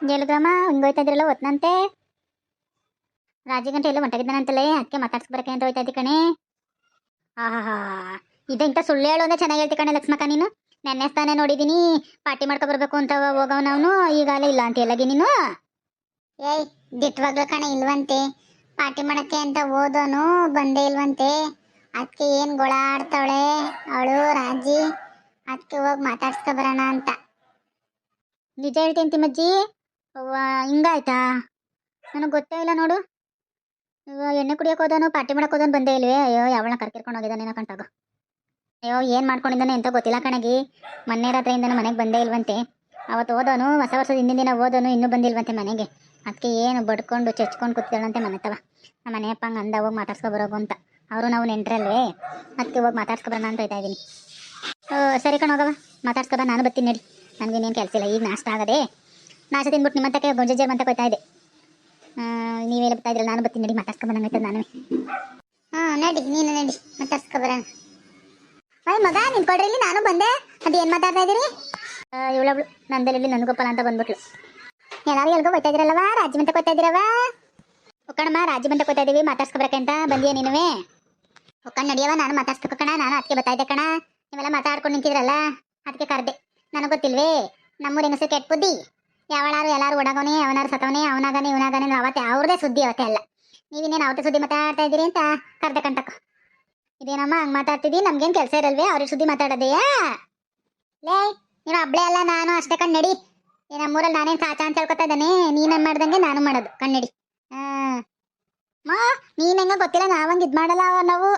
ಜಲಗ್ರಾಮ ಹಿಂಗೋಯ್ತಾ ಇದ್ರಲ್ಲ ಒತ್ನಂತೆ ರಾಜಿ ಗಂಟೆ ಎಲ್ಲ ಹೊಂಟಾಗಿದ್ದಾನಂತಲೇ ಅದಕ್ಕೆ ಮಾತಾಡ್ಸ್ಕೊ ಬರಕ್ಕೆ ಅಂತ ಹೋಯ್ತಾ ಇದ್ದಿ ಕಣೆ. ಆಹಾ ಇದೆ ಇಂಥ ಸುಳ್ಳು ಹೇಳು ಅಂದ್ರೆ ಚೆನ್ನಾಗಿ ಹೇಳ್ತಿ ಕಣೆ ಲಕ್ಷ್ಮಕ್ಕ ನೀನು. ನೆನ್ನೆ ತಾನೇ ನೋಡಿದೀನಿ ಪಾರ್ಟಿ ಮಾಡ್ಕೊ ಬರ್ಬೇಕು ಅಂತ ಹೋಗವನವನು ಈಗಾಗಲೇ ಇಲ್ಲ ಅಂತ ಎಲ್ಲಗಿ ನೀನು. ಏಯ್ ದಿಟ್ವಾಗ್ಲು ಕಣೆ ಇಲ್ವಂತೆ ಪಾರ್ಟಿ ಮಾಡಕ್ಕೆ ಅಂತ ಓದೋನು ಬಂದೇ ಇಲ್ವಂತೆ. ಅದಕ್ಕೆ ಏನ್ ಗೊಳ ಆಡ್ತಾವಳೆ ಅವಳು ರಾಜಿ, ಅದಕ್ಕೆ ಹೋಗಿ ಮಾತಾಡ್ಸ್ಕೊ ಬರೋಣ ಅಂತ. ನಿಜ ಹೇಳ್ತೀನಿ ತಿಮ್ಮಜ್ಜಿ, ಹಿಂಗಾಯ್ತಾ? ನನಗೆ ಗೊತ್ತೇ ಇಲ್ಲ ನೋಡು. ಎಣ್ಣೆ ಕುಡಿಯೋಕೆ ಹೋದನು ಪಾರ್ಟಿ ಮಾಡಕ್ಕೆ ಹೋದನು ಬಂದೇ ಇಲ್ವೇ? ಅಯ್ಯೋ ಯಾವಳನ್ನ ಕರ್ಕಿರ್ಕೊಂಡು ಹೋಗಿದ್ದಾನೇನೋ ಕಂಟಾಗ. ಅಯ್ಯೋ ಏನು ಮಾಡ್ಕೊಂಡಿದ್ದಾನೆ ಅಂತ ಗೊತ್ತಿಲ್ಲ ಕಣಗಿ. ಮೊನ್ನೆ ರಾತ್ರಿಯಿಂದನೂ ಮನೆಗೆ ಬಂದೇ ಇಲ್ವಂತೆ. ಅವತ್ತು ಓದೋನು ಹೊಸ ವರ್ಷದ ಹಿಂದಿನ ದಿನ ಓದೋನು ಇನ್ನೂ ಬಂದಿಲ್ವಂತೆ ಮನೆಗೆ. ಅದಕ್ಕೆ ಏನು ಬಡ್ಕೊಂಡು ಚಚ್ಕೊಂಡು ಕೂತ್ಕೊಳ್ಳಂತೆ ಮನೆ ತವ. ನಮ್ಮ ಮನೆಯಪ್ಪ ಹಂಗೆ ಅಂದ ಹೋಗಿ ಮಾತಾಡ್ಸ್ಕೊ ಬರೋಗು ಅಂತ. ಅವರು ನಾವು ನೆಂಟ್ರಲ್ವೇ, ಅದಕ್ಕೆ ಹೋಗಿ ಮಾತಾಡ್ಸ್ಕೊ ಬರೋಣ ಅಂತ ಹೋಯ್ತಾ ಇದ್ದೀನಿ. ಸರಿ ಕಣ ಹೋಗವ ಮಾತಾಡ್ಸ್ಕೊ ಬಾ, ನಾನು ಬರ್ತೀನಿ ನಡಿ. ನನಗೇನೇನು ಕೆಲಸ ಇಲ್ಲ, ಈಗ ನಾಷ್ಟ ಆಗದೆ ನಾಷ್ಟ ತಿಂದ್ಬಿಟ್ಟು ನಿಮ್ಮಂತಕ್ಕೆ ಗೊಂಜಜ್ಜರ್ ಅಂತ ಹೋಯ್ತಾ ಇದೆ. ನೀವೆಲ್ಲ ಬರ್ತಾ ಇದ್ರಲ್ಲ, ನಾನು ಬರ್ತೀನಿ ನಡಿ, ಮಾತಾಡ್ಸ್ಕೊ ಬಂದಂಗಾಯ್ತದ ನಾನು. ನಡಿ ನೀನು ನಡಿ ಮಾತಾಡ್ಸ್ಕೊ ಬರೋಣ. ಮಗ ನಿಂತ್ಕೊಡ್ರಿ ಇಲ್ಲಿ, ನಾನು ಬಂದೆ. ಅದೇನು ಮಾತಾಡ್ತಾ ಇದ್ದೀರಿ? ಇವಳಬ್ಳು ನಂದರಲ್ಲಿ ನನ್ಗೊಪ್ಪಲ್ಲ ಅಂತ ಬಂದ್ಬಿಟ್ಲು. ಎಲ್ಲಾರು ಎಲ್ಗೋ ಹೋಯ್ತಾ ಇದ್ರಲ್ಲವ, ರಾಜ್ಯ ಮಂತಕ್ಕೆ ಹೋಯ್ತಾ ಇದ್ದೀರವ? ಒಕ್ಕಣಮ್ಮ ರಾಜ್ಯ ಮಂತಕ್ಕೆ ಹೋಯ್ತಾ ಇದೀವಿ, ಮಾತಾಡ್ಸ್ಕೊಬರಕ್ಕೆ ಅಂತ ಬಂದಿಯ ನೀನುವೇ? ಒಕ್ಕಣ್ ನಡಿಯವ, ನಾನು ಮಾತಾಡ್ಸ್ಕೊ ಕಣ. ನಾನು ಅದಕ್ಕೆ ಬರ್ತಾ ಇದ್ದೆ ಕಣ, ನೀವೆಲ್ಲ ಮಾತಾಡ್ಕೊಂಡು ನಿಂತಿದ್ರಲ್ಲ ಅದಕ್ಕೆ ಕರೆದೆ. ನನಗೆ ಗೊತ್ತಿಲ್ವೇ ನಮ್ಮೂರ ಹೆಂಗಸು ಕೆಟ್ಟ ಬುದ್ಧಿ. ಯಾವಳಾರು ಎಲ್ಲಾರು ಓಡಾಗೋನೆ, ಅವನಾರು ಸತ್ತವನೇ, ಅವನಾಗನೆ ಇವನಾಗನೆ ಅವತ್ತೆ ಅವ್ರದೇ ಸುದ್ದಿ ಅವತ್ತೆ ಅಲ್ಲ. ನೀವಿನ್ನೇನು ಅವತ್ತೆ ಸುದ್ದಿ ಮಾತಾಡ್ತಾ ಇದ್ದೀರಿ ಅಂತ ಕರೆದೆ ಕಂಟಕ. ಇದೇನಮ್ಮ ಹಂಗೆ ಮಾತಾಡ್ತಿದ್ದಿ? ನಮ್ಗೇನು ಕೆಲಸ ಇರಲ್ವೇ ಅವ್ರಿಗೆ ಸುದ್ದಿ ಮಾತಾಡೋದೆಯಾ? ಲೇ ನೀನು ಹಬ್ಳೆ ಅಲ್ಲ ನಾನು ಅಷ್ಟೇ ಕಣ್ಣಡಿ. ನಮ್ಮೂರಲ್ಲಿ ನಾನೇನು ಕಾಚಾ ಅಂತ ಹೇಳ್ಕೊತಾ ಇದ್ದಾನೆ, ನೀನು ಮಾಡ್ದಂಗೆ ನಾನು ಮಾಡೋದು ಕಣ್ಣಡಿ. ಮಾ ನೀನು ಹೆಂಗ ಗೊತ್ತಿಲ್ಲ, ನಾವಂಗೆ ಇದು ಮಾಡಲ್ಲ ನಾವು.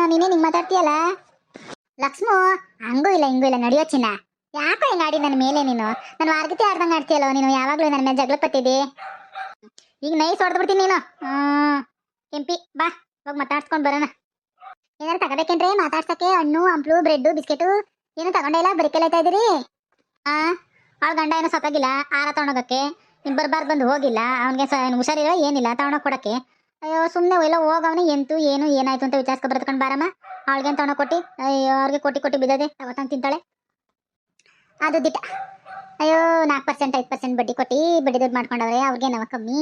ನೀನೇ ಹಿಂಗೆ ಮಾತಾಡ್ತೀಯಲ್ಲ ಲಕ್ಷ್ಮು. ಹಂಗೂ ಇಲ್ಲ ಹಿಂಗೂ ಇಲ್ಲ, ನಡಿಯೋ ಚಿನ್ನ. ಯಾಕೋ ಹಿಂಗೆ ಆಡಿ ನನ್ನ ಮೇಲೆ ನೀನು? ನಾನು ವಾರ್ಗಿತಿ ಆಡ್ದಂಗೆ ಆಡ್ತೀಯಲ್ಲೋ ನೀನು, ಯಾವಾಗಲೂ ನನ್ನ ಮೇಲೆ ಜಗಳ ಪತ್ತಿದ್ದಿ. ಈಗ ನೈಸ್ ಹೊಡೆದ್ಬಿಡ್ತೀನಿ ನೀನು. ಕೆಂಪಿ ಬಾ ಹೋಗಿ ಮಾತಾಡ್ಸ್ಕೊಂಡು ಬರೋಣ. ಏನಾರು ತಗೋಬೇಕೇನ್ರಿ ಮಾತಾಡ್ಸಕ್ಕೆ? ಹಣ್ಣು ಹಂಪ್ಲು ಬ್ರೆಡ್ಡು ಬಿಸ್ಕೆಟು ಏನು ತಗೊಂಡೇ ಇಲ್ಲ, ಬರಿಕೆಲಾಯ್ತಾ ಇದ್ದೀರಿ? ಅವಳ ಗಂಡ ಏನೋ ಸತ್ತಾಗಿಲ್ಲ ಆರ ತಗೊಂಡೋಗಕ್ಕೆ, ನೀನು ಬರ್ಬಾರ್ದು ಬಂದು ಹೋಗಿಲ್ಲ. ಅವ್ನಿಗೆ ಹುಷಾರಿಲ್ಲ ಏನಿಲ್ಲ ತಗೊಂಡೋಗಿ ಕೊಡಕ್ಕೆ. ಅಯ್ಯೋ ಸುಮ್ಮನೆ ಎಲ್ಲ ಹೋಗವನು ಎಂತು ಏನು ಏನಾಯ್ತು ಅಂತ ವಿಚಾರಿಸ್ಕೊ ಬರ್ತಕೊಂಡು ಬಾರಮ್ಮ. ಅವಳಿಗೇನು ತಗೊಂಡೋಗಿ ಕೊಟ್ಟು ಅಯ್ಯೋ ಅವ್ರಿಗೆ ಕೊಟ್ಟು ಬಿದ್ದದೆ ತಗೋತಂಗೆ ತಿಂತಾಳೆ ಅದು ದಿಟ್ಟ. ಅಯ್ಯೋ 4% 5% ಬಡ್ಡಿ ಕೊಟ್ಟು ಬಡ್ಡಿ ದುಡ್ಡು ಮಾಡ್ಕೊಂಡವ್ರೆ, ಅವ್ರಿಗೆ ನಾವು ಕಮ್ಮಿ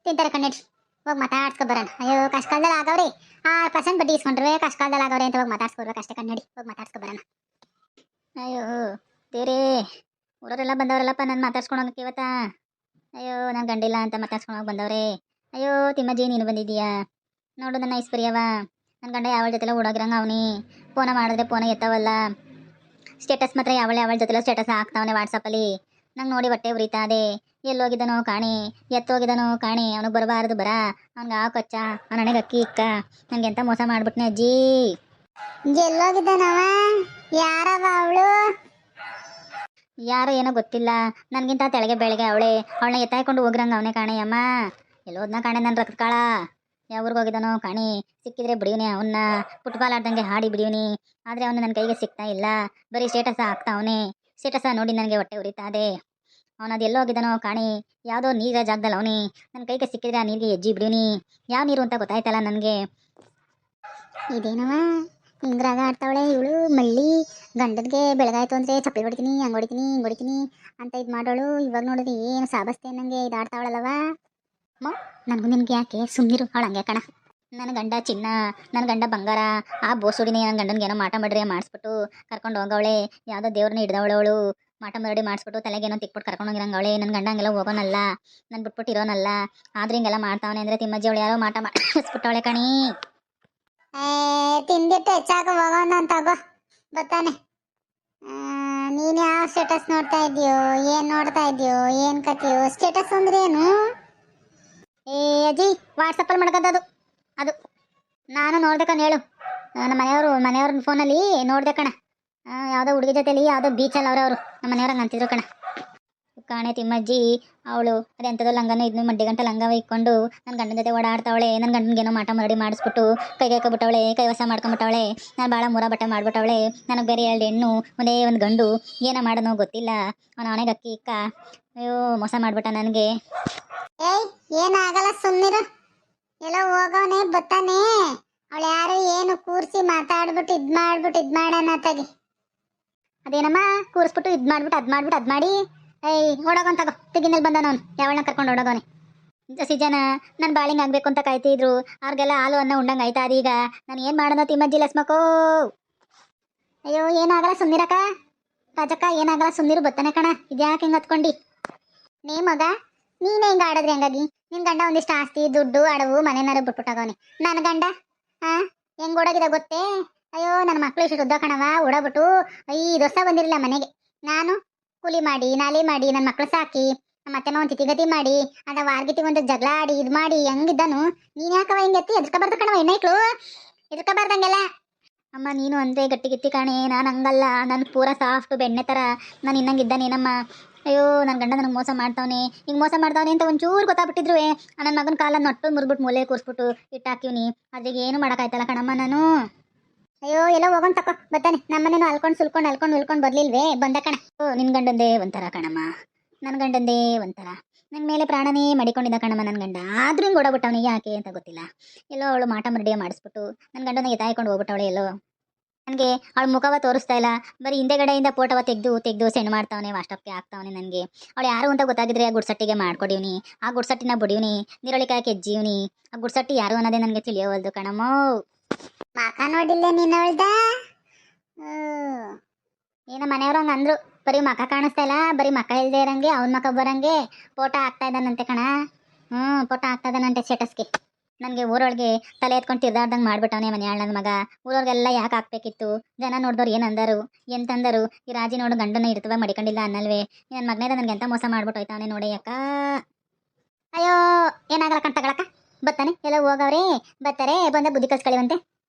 ತಿಂತಾರೆ ಕಣ್ಣೆಡ್ರಿ. ಹೋಗಿ ಮಾತಾಡ್ಸ್ಕೊ ಬರೋಣ. ಅಯ್ಯೋ ಕಷ್ಟಕಾಲದಲ್ಲಿ ಆಗವ್ರಿ 6% ಬಡ್ಡಿ ಇಸ್ಕೊಂಡ್ರೆ ಕಷ್ಟಕಾಲದಲ್ಲಿ ಆಗವ್ರೆ ಅಂತ ಹೋಗಿ ಮಾತಾಡ್ಸ್ಕೊಡ್ಬೇಕು ಅಷ್ಟೇ ಕಣ್ಣಡಿ. ಹೋಗಿ ಮಾತಾಡ್ಸ್ಕೊ ಬರೋಣ. ಅಯ್ಯೋ ಬೇರೆ ಊರವರೆಲ್ಲ ಬಂದವರಲ್ಲಪ್ಪ ನಾನು ಮಾತಾಡ್ಸ್ಕೊಂಡು ಹೋಗಕ್ಕೆ ಇವತ್ತ. ಅಯ್ಯೋ ನಾನು ಗಂಡಿಲ್ಲ ಅಂತ ಮಾತಾಡ್ಸ್ಕೊಂಡು ಹೋಗಿ ಬಂದವ್ರೆ. ಅಯ್ಯೋ ತಿಮ್ಮಜ್ಜಿ ನೀನು ಬಂದಿದ್ದೀಯಾ ನೋಡು ನನ್ನ ಐಶ್ವರ್ಯವ. ನನ್ನ ಗಂಡ ಯಾವಳ ಜೊತೆಲ್ಲ ಓಡೋಗಿರಂಗ ಅವನಿ. ಫೋನ ಮಾಡಿದ್ರೆ ಫೋನ ಎತ್ತವಲ್ಲ. ಸ್ಟೇಟಸ್ ಮಾತ್ರ ಯಾವಳ ಜೊತೆಲ್ಲ ಸ್ಟೇಟಸ್ ಹಾಕ್ತಾವನೆ ವಾಟ್ಸಪ್ಪಲ್ಲಿ. ನಂಗೆ ನೋಡಿ ಹೊಟ್ಟೆ ಉರಿತಾ ಅದೇ. ಎಲ್ಲೋಗಿದ್ದಾನೋ ಕಾಣಿ, ಎತ್ತೋಗಿದ್ದಾನೋ ಕಾಣಿ. ಅವ್ನಿಗೆ ಬರಬಾರ್ದು ಬರ, ಅವ್ನಿಗೆ ಆ ಕೊಚ್ಚ ಅವ್ನ ನನಗೆ ಅಕ್ಕಿ ಇಕ್ಕ. ನಂಗೆ ಎಂತ ಮೋಸ ಮಾಡ್ಬಿಟ್ನೆ ಅಜ್ಜಿ. ಎಲ್ಲೋಗಿದ್ದಾನವ? ಯಾರವ ಅವಳು? ಯಾರು ಏನೋ ಗೊತ್ತಿಲ್ಲ, ನನಗಿಂತ ತೆಳಗೆ ಬೆಳಗ್ಗೆ ಅವಳನ್ನ ಎತ್ತಾಯ್ಕೊಂಡು ಹೋಗ್ರಂಗ ಅವನೇ ಕಾಣಿ ಅಮ್ಮ. ಎಲ್ಲೋದ್ನ ಕಾಣೆ ನನ್ನ ರಕ್ತ ಕಾಳ. ಯಾವ್ರಿಗೆ ಹೋಗಿದ್ದಾನೋ ಕಾಣಿ, ಸಿಕ್ಕಿದ್ರೆ ಬಿಡಿವ್ನಿ ಅವನ್ನ. ಫುಟ್ಬಾಲ್ ಆಡ್ದಂಗೆ ಹಾಡಿ ಬಿಡಿವ್ನಿ, ಆದರೆ ಅವನು ನನ್ನ ಕೈಗೆ ಸಿಗ್ತಾ ಇಲ್ಲ. ಬರೀ ಸ್ಟೇಟಸ್ ಹಾಕ್ತಾವನೆ. ಸ್ಟೇಟಸ್ ನೋಡಿ ನನಗೆ ಹೊಟ್ಟೆ ಉರಿತಾ ಇದೆ. ಅವನದು ಎಲ್ಲೋ ಹೋಗಿದ್ದಾನೋ ಕಾಣಿ, ಯಾವುದೋ ನೀರ ಜಾಗದಲ್ಲಿ ಅವನಿ. ನನ್ನ ಕೈಗೆ ಸಿಕ್ಕಿದ್ರೆ ಆ ನೀರಿಗೆ ಹೆಜ್ಜಿ ಬಿಡಿವ್ನಿ. ಯಾವ ನೀರು ಅಂತ ಗೊತ್ತಾಯ್ತಲ್ಲ ನನಗೆ. ಇದೇನವ ಹಿಂಗ್ರಾಗ ಆಡ್ತಾವಳೆ ಇವಳು ಮಳ್ಳಿ. ಗಂಡನಿಗೆ ಬೆಳಗಾಯ್ತು ಅಂದರೆ ಚಪ್ಪಲಿ ಹೊಡಿತೀನಿ, ಹಂಗೆ ಹೊಡಿತೀನಿ ಹಿಂಗೆ ಹೊಡಿತೀನಿ ಅಂತ ಇದು ಮಾಡೋಳು. ಇವಾಗ ನೋಡಿದ್ರೆ ಏನು ಸಾಬಸ್ತೆ ನನಗೆ ಇದು ಆಡ್ತಾವಳಲ್ಲವ. ನನಗೂ ನಿಮ್ಗೆ ಯಾಕೆ ಸುಮ್ಮನಿರು, ಅವಳು ಹಂಗೆ ಕಣ. ನನ್ನ ಗಂಡ ಚಿನ್ನ, ನನ್ನ ಗಂಡ ಬಂಗಾರ. ಆ ಬೋಸುಡಿನೇ ನನ್ನ ಗಂಡನಿಗೆ ಏನೋ ಮಾಟ ಮಾಡ್ರಿ ಮಾಡಿಸ್ಬಿಟ್ಟು ಕರ್ಕೊಂಡು ಹೋಗವಳೆ. ಯಾವುದೋ ದೇವ್ರನ್ನ ಹಿಡ್ದವಳೆ ಅವಳು. ಮಾಟ ಮರಡಿ ಮಾಡಿಸ್ಬಿಟ್ಟು ತಲೆಗೇನೋ ತಿಕ್ಬಿಟ್ಟು ಕರ್ಕೊಂಡು ಹೋಗಿರಂಗವಳೆ. ನನ್ನ ಗಂಡ ಹಂಗೆಲ್ಲ ಹೋಗೋನಲ್ಲ, ನಾನು ಬಿಟ್ಬಿಟ್ಟು ಇರೋನಲ್ಲ. ಆದ್ರೆ ಹಿಂಗೆಲ್ಲ ಮಾಡ್ತಾವನೆ ಅಂದರೆ ತಿಮ್ಮಜ್ಜಿ ಅವಳು ಯಾರೋ ಮಾಟ ಮಾಡಿಸ್ಬಿಟ್ಟವಳೆ ಕಣಿ. ತಿಂದಿಟ್ಟು ಹೆಚ್ಚಾಗ ಹೋಗೋಣ ಅಂತಗೋ ಬರ್ತಾನೆ. ನೀನು ಯಾವ ಸ್ಟೇಟಸ್ ನೋಡ್ತಾ ಇದೆಯೋ, ಏನು ನೋಡ್ತಾ ಇದೆಯೋ, ಏನು ಕತೆಯೋ? ಸ್ಟೇಟಸ್ ಅಂದ್ರೆ ಏನು? ಅಜ್ಜಿ ವಾಟ್ಸಪ್ಪಲ್ಲಿ ಮಾಡ್ಕೋದು ಅದು. ನಾನು ನೋಡ್ದೆ ಕಣ ಹೇಳು. ನಮ್ಮ ಮನೆಯವ್ರ ಫೋನಲ್ಲಿ ನೋಡ್ದೆ ಕಣ. ಯಾವುದೋ ಹುಡುಗಿ ಜೊತೆಲಿ ಯಾವುದೋ ಬೀಚಲ್ಲಿ ಅವರು ನಮ್ಮ ಮನೆಯವ್ರಂಗೆ ಅಂತಿದ್ರು ಕಣ. ಕಾಣೆ ತಿಮ್ಮಜ್ಜಿ ಅವಳು ಅದೆಂಥದ್ದು ಲಂಗನೂ ಇದನ್ನು ಮಡ್ಡಿ ಗಂಟೆ ಲಂಗವ ಇಕ್ಕೊಂಡು ನನ್ನ ಗಂಡನ ಜೊತೆ ಓಡಾಡ್ತಾವಳೆ. ನನ್ನ ಗಂಡನಿಗೇನೋ ಮಾಟ ಮರಡಿ ಮಾಡಿಸ್ಬಿಟ್ಟು ಕೈಗೆ ಹಾಕೊಬಿಟ್ಟವಳೆ, ಕೈವಸ ಮಾಡ್ಕೊಂಬಿಟ್ಟವಳೆ. ನಾನು ಭಾಳ ಮೂರ ಬಟ್ಟೆ ಮಾಡ್ಬಿಟ್ಟವಳೆ. ನನಗೆ ಬೇರೆ 2 ಹೆಣ್ಣು ಒಂದೇ ಒಂದು ಗಂಡು. ಏನೋ ಮಾಡೋನೋ ಗೊತ್ತಿಲ್ಲ. ಅವನ ಅವನಿಗೆ ಅಕ್ಕಿ ಇಕ್ಕ. ಅಯ್ಯೋ ಮೋಸ ಮಾಡ್ಬಿಟ್ಟ ನನಗೆ. ಏನಾಗಲ್ಲ ಸುಮ್ಮನಿರು. ಎಲ್ಲ ಹೋಗವನೇ ಬತ್ತಾನೆ. ಅವಳು ಯಾರು ಏನು ಕೂರಿಸಿ ಮಾತಾಡ್ಬಿಟ್ಟು ಇದು ಮಾಡೋಣ ತಗಿ. ಅದೇನಮ್ಮ ಕೂರಿಸ್ಬಿಟ್ಟು ಇದು ಮಾಡ್ಬಿಟ್ಟು ಅದು ಮಾಡಿ ಏಯ್ ಓಡೋಗನ್ ತಗೋ ತೆಗಿನಲ್ಲಿ ಬಂದ ನಾನು ಯಾವಳನ್ನ ಕರ್ಕೊಂಡು ಓಡೋಗೋನೆ ಜಸಿ ಜನ ನನ್ನ ಬಾಳಿಂಗ್ ಆಗ್ಬೇಕು ಅಂತ ಕಾಯ್ತಿದ್ರು ಅವ್ರಿಗೆಲ್ಲ ಹಾಲು ಅನ್ನ ಉಂಡಂಗೆ ಆಯ್ತಾ ಅದೀಗ ನಾನು ಏನು ಮಾಡೋಣ ತಿಮ್ಮಜ್ಜಿ ಲಸ್ಮಕೋ ಅಯ್ಯೋ ಏನಾಗಲ್ಲ ಸುಮ್ನಿರಕ್ಕ ರಾಜಕ್ಕ ಏನಾಗಲ್ಲ ಸುಮ್ನಿರು ಬತ್ತಾನೆ ಕಣ ಇದ್ಯಾಕೆ ಹಿಂಗೆ ಹತ್ಕೊಂಡಿ ನೀ ಮಗ ನೀನೇ ಹಿಂಗೆ ಆಡಿದ್ರಿ ಹಂಗಾಗಿ ನಿನ್ನ ಗಂಡ ಒಂದಿಷ್ಟು ಆಸ್ತಿ ದುಡ್ಡು ಅಡವು ಮನೆನಾರು ಬಿಟ್ಬಿಟ್ಟಾಗವನಿ ನನ್ನ ಗಂಡ ಹೆಂಗ್ ಓಡೋಗಿದ ಗೊತ್ತೇ ಅಯ್ಯೋ ನನ್ನ ಮಕ್ಳು ಇಷ್ಟು ಉದ್ದ ಕಣವ ಓಡೋಗ್ಬಿಟ್ಟು 5 ವರ್ಷ ಬಂದಿರಲಿಲ್ಲ ಮನೆಗೆ ನಾನು ಕೂಲಿ ಮಾಡಿ ನಾಲಿ ಮಾಡಿ ನನ್ನ ಮಕ್ಳು ಸಾಕಿ ಮತ್ತೆ ಒಂದು ತಿತಿಗತಿ ಮಾಡಿ ಅದ ವಾರ್ಗಿತಿ ಒಂದು ಜಗಳ ಆಡಿ ಇದು ಮಾಡಿ ಹೆಂಗಿದ್ದನು ನೀನ್ ಯಾಕವ ಹಿಂಗೆತ್ತಿ ಎದ್ಕಬಾರ್ದು ಕಣವ ಹೆಣ್ಣೈಕ್ಳು ಎದ್ಕಬಾರ್ದಂಗೆಲ್ಲ ಅಮ್ಮ ನೀನು ಅಂದ್ರೆ ಗಟ್ಟಿ ಕಾಣೆ ನಾನು ಹಂಗಲ್ಲ ನನ್ನ ಪೂರಾ ಸಾಫ್ಟ್ ಬೆಣ್ಣೆ ಥರ ನಾನು ಇನ್ನಂಗಿದ್ದಾನೇನಮ್ಮ ಅಯ್ಯೋ ನನ್ನ ಗಂಡ ನನಗೆ ಮೋಸ ಮಾಡ್ತಾವನೆ ಹಿಂಗೆ ಮೋಸ ಮಾಡ್ತಾವನೆ ಅಂತ ಒಂಚೂರು ಗೊತ್ತಾಗ್ಬಿಟ್ಟಿದ್ರು ನನ್ನ ಮಗನ ಕಾಲನ್ನು ನಟ್ಟು ಮುರಿದ್ಬಿಟ್ಟು ಮೂಲೆ ಕೂರಿಸ್ಬಿಟ್ಟು ಇಟ್ಟಾಕಿವ್ನಿ ಅದ್ರಿಗೆ ಏನು ಮಾಡೋಕ್ಕಾಯ್ತಲ್ಲ ಕಣಮ್ಮ ನಾನು ಅಯ್ಯೋ ಎಲ್ಲ ಹೋಗೋಣ ತಕೋ ಬರ್ತಾನೆ ನಮ್ಮನೇನು ಅಲ್ಕೊಂಡು ಬರ್ಲಿಲ್ವೇ ಬಂದ ಕಣ ಓ ನಿನ್ನ ಗಂಡಂದೇ ಒಂಥರ ಕಣಮ್ಮ ನನ್ನ ಗಂಡಂದೇ ಒಂಥರ ನನ್ನ ಮೇಲೆ ಪ್ರಾಣನೇ ಮಡಿಕೊಂಡಿದ್ದ ಕಣಮ್ಮ ನನ್ನ ಗಂಡ ಆದ್ರೂ ಹಿಂಗೆ ಓಡಾಬಿಟ್ಟವನಿಗೆ ಯಾಕೆ ಅಂತ ಗೊತ್ತಿಲ್ಲ ಎಲ್ಲೋ ಅವಳು ಮಾಟ ಮರಡಿಯ ಮಾಡಿಸ್ಬಿಟ್ಟು ನನ್ನ ಗಂಡನ ಎತ್ತಾಯ್ಕೊಂಡು ಹೋಗ್ಬಿಟ್ಟವಳೆ ಎಲ್ಲೋ ನನಗೆ ಅವಳ ಮುಖವ ತೋರಿಸ್ತಾ ಇಲ್ಲ ಬರೀ ಹಿಂದೆಗಡೆಯಿಂದ ಫೋಟೋವ ತೆಗೆದು ಸೆಂಡ್ ಮಾಡ್ತಾವನೆ ವಾಟ್ಸಪ್ಗೆ ಹಾಕ್ತಾವನೆ ನನಗೆ ಅವಳು ಯಾರು ಅಂತ ಗೊತ್ತಾಗಿದ್ರೆ ಆ ಗುಡ್ಸಟ್ಟಿಗೆ ಮಾಡ್ಕೊಡೀವ್ನಿ ಆ ಗುಡ್ಸಟ್ಟಿನ ಬಡಿವ್ನಿ ನೀರೊಳಿಕಾಯಿ ಕೆಜ್ಜಿವ್ನಿ ಆ ಗುಡ್ಸಟ್ಟಿ ಯಾರು ಅನ್ನೋದೇ ನನಗೆ ತಿಳಿಯೋವಲ್ದು ಕಣಮ್ಮ ಮಾಕ ನೋಡಿಲ್ಲ ನೀನು ಅವಳ್ದ ಏನ ಮನೆಯವ್ರು ಹಂಗೆ ಅಂದ್ರು ಬರೀ ಮಕ ಕಾಣಿಸ್ತಾ ಇಲ್ಲ ಬರೀ ಮಕ ಇಲ್ದೇ ಇರಂಗೆ ಅವ್ನ ಮಕ ಬರಂಗೆ ಫೋಟೋ ಹಾಕ್ತಾ ಇದ್ದಾನಂತೆ ಕಣ ಫೋಟೋ ಹಾಕ್ತಾ ಇದ್ದಾನಂತೆ ಸ್ಟೇಟಸ್ಗೆ ನನಗೆ ಊರೊಳಗೆ ತಲೆ ಎತ್ಕೊಂಡು ತಿರ್ದಾಡ್ದಂಗೆ ಮಾಡ್ಬಿಟ್ಟವನೇ ಮನೆಯಾಳ ನನ್ನ ಮಗ ಊರವ್ರಿಗೆಲ್ಲ ಯಾಕೆ ಹಾಕ್ಬೇಕಿತ್ತು ಜನ ನೋಡಿದವ್ರು ಏನು ಅಂದರು ಎಂತಂದರು ಈ ರಾಜಿ ನೋಡು ಗಂಡನ ಇರ್ತವೆ ಮಡಿಕೊಂಡಿಲ್ಲ ಅನ್ನಲ್ವೇ ನನ್ನ ಮಗನೇದ ನನಗೆ ಎಂತ ಮೋಸ ಮಾಡ್ಬಿಟ್ಟು ಹೋಯ್ತಾವನೆ ನೋಡಿ ಯಾಕ ಅಯ್ಯೋ ಏನಾಗಲ್ಲ ಕಣ್ ತಗೊಳಕ ಬರ್ತಾನೆ ಎಲ್ಲ ಹೋಗವ್ರೆ ಬರ್ತಾರೆ ಬಂದ ಬುದ್ಧಿ ಕಲ್ಸ್ಕೊಳ್ಳಿವಂತೆ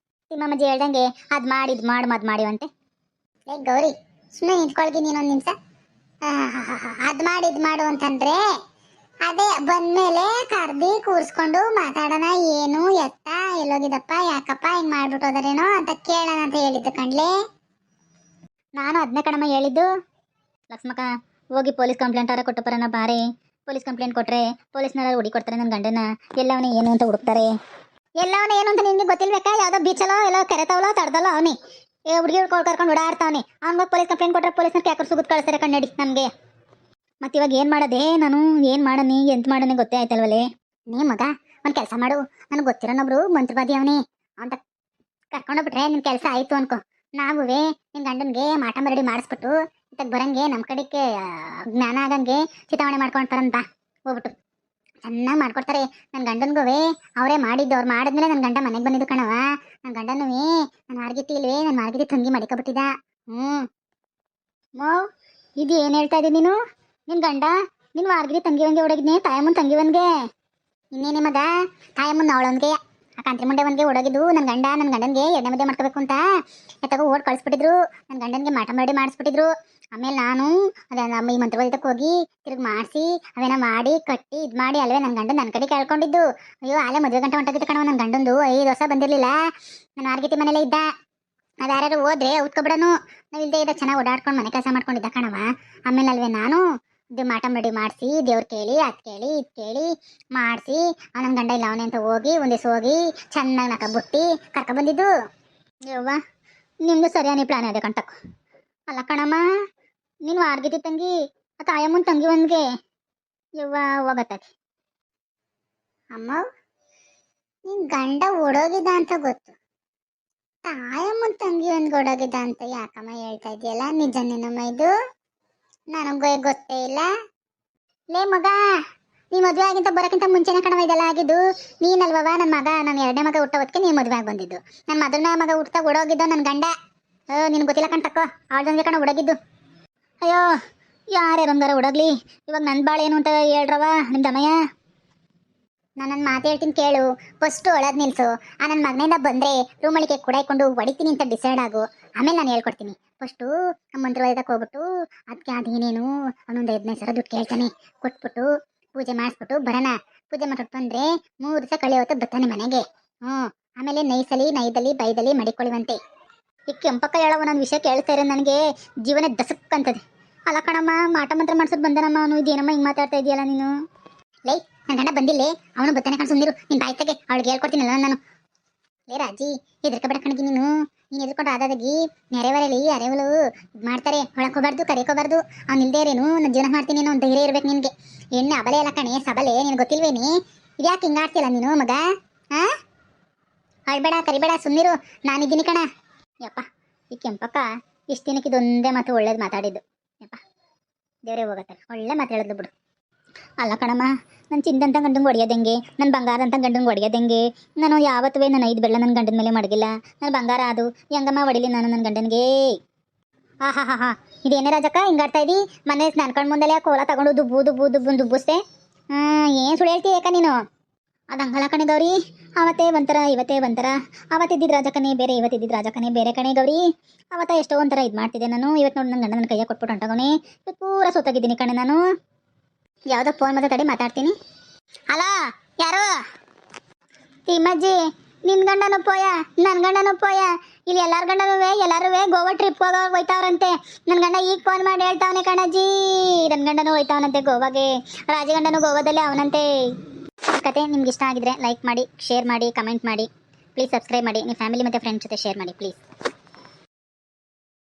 ತಿಮ್ಮಮ್ಮಜ್ಜಿ ಹೇಳ್ದಂಗೆ ಅದು ಮಾಡಿ ಇದು ಮದ್ ಮಾಡಿವಂತೆ ಏ ಗೌರಿ ಸುಮ್ಮನೆ ನಿಂತ್ಕೊಳ್ಗಿ ನೀನೊಂದು ನಿಮಿಷ ಅದು ಮಾಡಿ ಇದು ಮಾಡು ಅಂತಂದ್ರೆ ಅದೇ ಬಂದ್ಮೇಲೆ ಕರ್ದಿ ಕೂರಿಸ್ಕೊಂಡು ಮಾತಾಡೋಣ ಏನು ಎತ್ತ ಎಲ್ಲೋಗಿದಪ್ಪ ಯಾಕಪ್ಪ ಹಿಂಗ್ ಮಾಡ್ಬಿಟ್ಟು ಹೋದರೇನೋ ಅಂತ ಕೇಳೋಣ ಅಂತ ಹೇಳಿದ್ದು ಕಣ್ಲೆ ನಾನು ಅದನ್ನೇ ಕಣಮ್ಮ ಹೇಳಿದ್ದು ಲಕ್ಷ್ಮಕ್ಕ ಹೋಗಿ ಪೊಲೀಸ್ ಕಂಪ್ಲೇಂಟ್ ಅವರ ಕೊಟ್ಟು ಬರೋಣ ಬಾರೆ ಪೊಲೀಸ್ ಕಂಪ್ಲೇಂಟ್ ಕೊಟ್ರೆ ಪೊಲೀಸ್ನವ್ರು ಹುಡುಕೊಡ್ತಾರೆ ನನ್ನ ಗಂಡನ ಎಲ್ಲವನೇ ಏನು ಅಂತ ಹುಡುಕ್ತಾರೆ ಎಲ್ಲವನೇ ಏನು ಅಂತ ನಿನ್ಗೆ ಗೊತ್ತಿಲ್ಬೇಕಾ ಯಾವುದೋ ಬೀಚಲ್ಲೋ ಎಲ್ಲೋ ಕೆರೆತವಲೋ ತಡ್ದಲ್ಲೋ ಅವನಿ ಹುಡುಗಿ ಕರ್ಕೊಂಡು ಓಡಾಡ್ತಾವನೆ ಅವ್ನಿಗೆ ಪೊಲೀಸ್ ಕಂಪ್ಲೇಂಟ್ ಕೊಟ್ಟರೆ ಪೊಲೀಸ್ನ ಕ್ಯಾಕರ್ ಸುಗುತ್ ಕಳಿಸ್ತಾರೆ ಕಣ್ಣಡಿ ನಮಗೆ ಮತ್ತೆ ಇವಾಗ ಏನು ಮಾಡೋದೇ ನಾನು ಏನು ಮಾಡನಿ ಎಂತ ಮಾಡನಿ ಗೊತ್ತೇ ಆಯ್ತಲ್ವಲ್ಲೇ ನೀ ಮಗ ಒಂದು ಕೆಲಸ ಮಾಡು ನನಗೆ ಗೊತ್ತಿರೋನೊಬ್ರು ಮಂತ್ರವಾದಿ ಅವನಿ ಅಂತ ಕರ್ಕೊಂಡೋಗ್ಬಿಟ್ರೆ ನಿನ್ನ ಕೆಲಸ ಆಯಿತು ಅನ್ಕೋ ನಾವುವೇ ನಿನ್ನ ಗಂಡನಿಗೆ ಮಾಟ ಮರಡಿ ಮಾಡಿಸ್ಬಿಟ್ಟು ಇತ್ತಾಗ ಬರಂಗೆ ನಮ್ಮ ಕಡೆಗೆ ಜ್ಞಾನ ಆಗಂಗೆ ಚಿತಾವಣೆ ಮಾಡ್ಕೊಳ್ತಾರಂತ ಹೋಗ್ಬಿಟ್ಟು ಚೆನ್ನಾಗಿ ಮಾಡ್ಕೊಡ್ತಾರೆ ನನ್ನ ಗಂಡನ್ಗುವೇ ಅವರೇ ಮಾಡಿದ್ದು ಅವ್ರು ಮಾಡಿದ್ಮೇಲೆ ನನ್ನ ಗಂಡ ಮನೆಗೆ ಬಂದಿದ್ದು ಕಣವ ನನ್ನ ಗಂಡನೂ ನನ್ನ ಮಾರ್ಗಿತಿ ಇಲ್ವೇ ನನ್ನ ಮಾರ್ಗಿತಿ ತಂಗಿ ಮಡಿಕೊಬಿಟ್ಟಿದ್ದ ಮೋ ಇದು ಏನು ಹೇಳ್ತಾ ಇದ್ದೀನಿ ನೀನು ನಿನ್ನ ಗಂಡ ನಿನ್ನ ಮಾರ್ಗಿತಿ ತಂಗಿವನ್ಗೆ ಓಡೋಗಿದ್ನೆ ತಾಯಮ್ಮನ ತಂಗಿವನ್ಗೆ ಇನ್ನೇನೆ ಮಗ ತಾಯಮ್ಮನ ಅವಳವನ್ಗೆ ಆ ಕಾಂತಿ ಮುಂಡೆ ಒಂದಿಗೆ ಓಡೋಗಿದ್ದು ನನ್ನ ಗಂಡನಿಗೆ ಎಣ್ಣೆ ಮುದ್ದೆ ಮಾಡ್ಕೋಬೇಕು ಅಂತ ಎತ್ತಾಗ ಓಡ್ ಕಳಿಸ್ಬಿಟ್ಟಿದ್ರು ನನ್ನ ಗಂಡನಿಗೆ ಮಾಟ ಮಾಡಿ ಮಾಡಿಸ್ಬಿಟ್ಟಿದ್ರು ಆಮೇಲೆ ನಾನು ಅದೇ ನಮ್ಮ ಈ ಮಂತ್ರವಾದಿತಕ್ಕೆ ಹೋಗಿ ತಿರುಗಿ ಮಾಡಿಸಿ ಅವೇನ ಮಾಡಿ ಕಟ್ಟಿ ಇದು ಮಾಡಿ ಅಲ್ವೇ ನನ್ನ ಗಂಡ ನನ್ನ ಕಡೆ ಕೇಳ್ಕೊಂಡಿದ್ದು ಅಯ್ಯೋ ಅಲ್ಲೇ ಮದುವೆ ಗಂಟೆ ಹೊಂಟೋಗಿತ್ತು ಕಣವ ನನ್ನ ಗಂಡಂದು 5 ವರ್ಷ ಬಂದಿರಲಿಲ್ಲ ನಾನು ಮಾರ್ಗಿತಿ ಮನೇಲೇ ಇದ್ದ ನಾವು ಯಾರು ಹೋದ್ರೆ ಉತ್ಕೊಬಿಡನು ನಾವು ಇಲ್ಲದೆ ಇದ್ದ ಚೆನ್ನಾಗಿ ಓಡಾಡ್ಕೊಂಡು ಮನೆ ಕೆಲಸ ಮಾಡ್ಕೊಂಡಿದ್ದ ಕಣವ ಆಮೇಲೆ ಅಲ್ವೇ ನಾನು ಇದು ಮಾಟ ಮಡಿ ಮಾಡಿಸಿ ದೇವ್ರು ಕೇಳಿ ಅದು ಕೇಳಿ ಇದು ಕೇಳಿ ಮಾಡಿಸಿ ನನ್ನ ಗಂಡ ಇಲ್ಲ ಅವನೇ ಅಂತ ಹೋಗಿ ಒಂದಿವ್ಸ ಹೋಗಿ ಚೆನ್ನಾಗಿ ನಕ ಬುಟ್ಟಿ ಕರ್ಕೊಬಂದಿದ್ದು ಯವ್ವ ನಿಮ್ಮದು ಸರಿಯಾಗಿ ಪ್ಲಾನ್ ಇದೆ ಕಂಟಕ್ಕು ಅಲ್ಲ ಕಣಮ್ಮ ನೀನು ಮಾರ್ಗಿತಿ ತಂಗಿ ಆ ತಾಯಮ್ಮನ ತಂಗಿ ಒಂದ್ಗೆ ಯವ್ವ ಹೋಗತ್ತಾಗಿ ಅಮ್ಮ ನಿನ್ ಗಂಡ ಓಡೋಗಿದ್ದ ಅಂತ ಗೊತ್ತು ತಾಯಮ್ಮನ ತಂಗಿ ಒಂದ್ಗೆ ಓಡೋಗಿದ್ದ ಅಂತ ಯಾಕಮ್ಮ ಹೇಳ್ತಾ ಇದೆಯಲ್ಲ ನಿಜನೇನಮ್ಮ ಇದು ನನಗೂ ಗೊತ್ತೇ ಇಲ್ಲ ಲೇ ಮಗ ನೀ ಮದುವೆ ಆಗಿಂತ ಬರೋಕ್ಕಿಂತ ಮುಂಚೆನೇ ಕಣವ ಇದೆಲ್ಲ ಆಗಿದ್ದು ನೀನಲ್ವವ ನನ್ನ ಮಗ ನನ್ನ 2ನೇ ಮಗ ಹುಟ್ಟೋದಕ್ಕೆ ನೀನು ಮದುವೆ ಆಗಿ ಬಂದಿದ್ದು ನನ್ನ ಮೊದಲನೇ ಮಗ ಹುಟ್ಟ ಓಡೋಗಿದ್ದು ನನ್ನ ಗಂಡ ನಿನ್ಗೆ ಗೊತ್ತಿಲ್ಲ ಕಣ್ತಕ್ಕೋ ಅವಳದಂಗೆ ಕಣ ಹುಡುಗಿದ್ದು ಅಯ್ಯೋ ಯಾರ್ಯಾರಂಗಾರ ಹುಡುಗ್ಲಿ ಇವಾಗ ನನ್ನ ಬಾಳೆ ಏನು ಅಂತ ಹೇಳ್ರವ ನಿಮ್ಮ ದಮಯ್ಯ ನಾನು ನನ್ನ ಮಾತು ಹೇಳ್ತೀನಿ ಕೇಳು ಫಸ್ಟು ಒಳಗೆ ನಿಲ್ಸು ಆ ನನ್ನ ಮಗನಿಂದ ಬಂದರೆ ರೂಮಳಿಗೆ ಕುಡಾಯ್ಕೊಂಡು ಹೊಡಿತೀನಿ ಅಂತ ಡಿಸೈಡ್ ಆಗು ಆಮೇಲೆ ನಾನು ಹೇಳ್ಕೊಡ್ತೀನಿ ಫಸ್ಟು ಮಂತ್ರವಾದಕ್ಕೆ ಹೋಗ್ಬಿಟ್ಟು ಅದಕ್ಕೆ ಅದೇನೇನು ಅವನೊಂದು 15,000 ದುಡ್ಡು ಕೇಳ್ತಾನೆ ಕೊಟ್ಬಿಟ್ಟು ಪೂಜೆ ಮಾಡಿಸ್ಬಿಟ್ಟು ಬರೋಣ ಪೂಜೆ ಮಾಡ್ಬಿಟ್ಟು ಬಂದರೆ 3 ದಿವಸ ಕಳೆಯೋತ್ತು ಬರ್ತಾನೆ ಮನೆಗೆ ಆಮೇಲೆ ನೈದಲ್ಲಿ ಬೈದಲ್ಲಿ ಮಡಿಕೊಳ್ಳುವಂತೆ ಈ ಕೆಂಪಕ್ಕ ಹೇಳವ ನನ್ನ ವಿಷಯ ಕೇಳ್ತಾ ಇರೋ ನನಗೆ ಜೀವನ ದಸಕ್ ಅಂತದೆ ಅಲ್ಲ ಕಣಮ್ಮ ಮಾಟ ಮಂತ್ರ ಮಾಡ್ಸೋದು ಬಂದನಮ್ಮ ಅವನು ಇದೇನಮ್ಮ ಹಿಂಗೆ ಮಾತಾಡ್ತಾ ಇದೆಯಲ್ಲ ನೀನು ಲೈ ನನ್ನ ಗಂಡ ಬಂದಿಲ್ಲೇ ಅವನು ಬರ್ತಾನೆ ಕಣ್ ಸುಂದಿರು ನಿನ್ನ ಬಾಯ್ತಾಗೆ ಅವಳಿಗೆ ಹೇಳ್ಕೊಡ್ತೀನಲ್ಲ ನಾನು ಲೇ ರಾಜಿ, ಹೆದರ್ಕಬೇಡ ಕಣಗಿ ನೀನು ಹೆದರ್ಕೊಂಡ್ರೆ ಆದಾಗಿ ನೆರೆವರಲ್ಲಿ ಅರೆವಲು ಮಾಡ್ತಾರೆ. ಹೊಳಕೋಬಾರ್ದು, ಕರೆಕೋಬಾರ್ದು. ಅವ್ನು ಇಲ್ದೇ ಇರೇನು ನಾನು ಜೀವನ ಮಾಡ್ತೀನಿ ಅನ್ನೋ ಒಂದು ಧೈರ್ಯ ಇರ್ಬೇಕು ನಿನಗೆ. ಎಣ್ಣೆ ಅಬಲೆ ಎಲ್ಲ ಕಣೆ, ಸಬಲೆ. ನಿನ್ಗೆ ಗೊತ್ತಿಲ್ವೇನಿ? ಇದ್ಯಾಕೆ ಹಿಂಗಾಡ್ತಿಲ್ಲ ನೀನು ಮಗ? ಹಾ, ಅಳ್ಬೇಡ, ಕರಿಬೇಡ, ಸುಮ್ಮನಿರು. ನಾನಿದ್ದೀನಿ ಕಣ. ಯಪ್ಪ, ಈ ಕೆಂಪಕ್ಕ ಇಷ್ಟು ದಿನಕ್ಕೆ ಇದೊಂದೇ ಮಾತು ಒಳ್ಳೇದು ಮಾತಾಡಿದ್ದು. ಯಪ್ಪ, ದೇವರೇ ಹೋಗತ್ತೆ, ಒಳ್ಳೆ ಮಾತು ಹೇಳಿದ್ಲು ಬಿಡು. ಅಲ್ಲ ಕಣಮ್ಮ, ನನ್ನ ಚಿಂದಂತ ಗಂಡಂಗೆ ಹೊಡೆಯೋದಂಗೆ, ನನ್ನ ಬಂಗಾರ ಅಂತ ಗಂಡಂಗೆ ಹೊಡೆಯೋದಂಗೆ. ನಾನು ಯಾವತ್ತೂ ನನ್ನ 5 ಬೆಳ್ಳ ನನ್ನ ಗಂಡನ ಮೇಲೆ ಮಡಗಿಲ್ಲ. ನನ್ನ ಬಂಗಾರ ಅದು ಹೆಂಗಮ್ಮ ಹೊಡಿಲಿ ನಾನು ನನ್ನ ಗಂಡನಿಗೆ? ಹಾ ಹಾ ಹಾ, ಇದೇನೇ ರಾಜಕ್ಕ ಹಿಂಗಾಡ್ತಾ ಇದ್ದಿ? ಮನೆ ನನ್ನ ಕಣ್ಣು ಮುಂದೆಲ್ಲ ಕೋಲ ತಗೊಂಡು ದುಬ್ಬು ದುಬ್ಬು ದುಬ್ಬು ದುಬ್ಬುಸ್ತೆ. ಏನು ಸುಳ್ಳು ಹೇಳ್ತೀಯ ಏಕ ನೀನು? ಅದು ಹಂಗಲ್ಲ ಕಣೆ ಗೌರಿ, ಅವತ್ತೇ ಒಂಥರ ಇವತ್ತೇ ಒಂಥರ. ಅವತ್ತಿದ್ದಿದ್ದು ರಾಜಕನೇ ಬೇರೆ, ಇವತ್ತಿದ್ದಿದ್ದು ರಾಜಕನೇ ಬೇರೆ ಕಣೆ ಗೌರಿ. ಅವತ್ತ ಎಷ್ಟೋ ಒಂಥರ ಇದು ಮಾಡ್ತಿದ್ದೆ ನಾನು. ಇವತ್ತು ನೋಡಿ ನನ್ನ ಗಂಡ ನನ್ನ ಕೈಯಾಗ ಕೊಟ್ಬಿಟ್ಟು ಹೊಂಟೋಗಣೆ. ಇವತ್ತು ಪೂರ ಸೋತಾಗಿದ್ದೀನಿ ಕಣೆ ನಾನು. ಯಾವುದೋ ಫೋನ್ ಮಾತಾಡಿ ಮಾತಾಡ್ತೀನಿ. ಹಲೋ, ಯಾರು? ತಿಮ್ಮಜ್ಜಿ, ನಿನ್ನ ಗಂಡನೂ ಪೋಯ, ನನ್ನ ಗಂಡನೂ ಪೋಯ. ಇಲ್ಲಿ ಎಲ್ಲಾರ ಎಲ್ಲರೂ ಗೋವಾ ಟ್ರಿಪ್ ಹೋಯ್ತಾವ್ರಂತೆ. ನನ್ನ ಗಂಡ ಈಗ ಫೋನ್ ಮಾಡಿ ಹೇಳ್ತಾವನೆ ಕಣಜ್ಜಿ, ನನ್ನ ಗಂಡನೂ ಹೋಯ್ತಾವನಂತೆ ಗೋವಾಗೆ. ರಾಜಗಂಡನೂ ಗೋವಾದಲ್ಲೇ ಅವನಂತೆ. ಕತೆ ನಿಮ್ಗೆ ಇಷ್ಟ ಆಗಿದ್ರೆ ಲೈಕ್ ಮಾಡಿ, ಶೇರ್ ಮಾಡಿ, ಕಮೆಂಟ್ ಮಾಡಿ. ಪ್ಲೀಸ್ ಸಬ್ಸ್ಕ್ರೈಬ್ ಮಾಡಿ. ನಿಮ್ಮ ಫ್ಯಾಮಿಲಿ ಮತ್ತು ಫ್ರೆಂಡ್ಸ್ ಜೊತೆ ಶೇರ್ ಮಾಡಿ ಪ್ಲೀಸ್.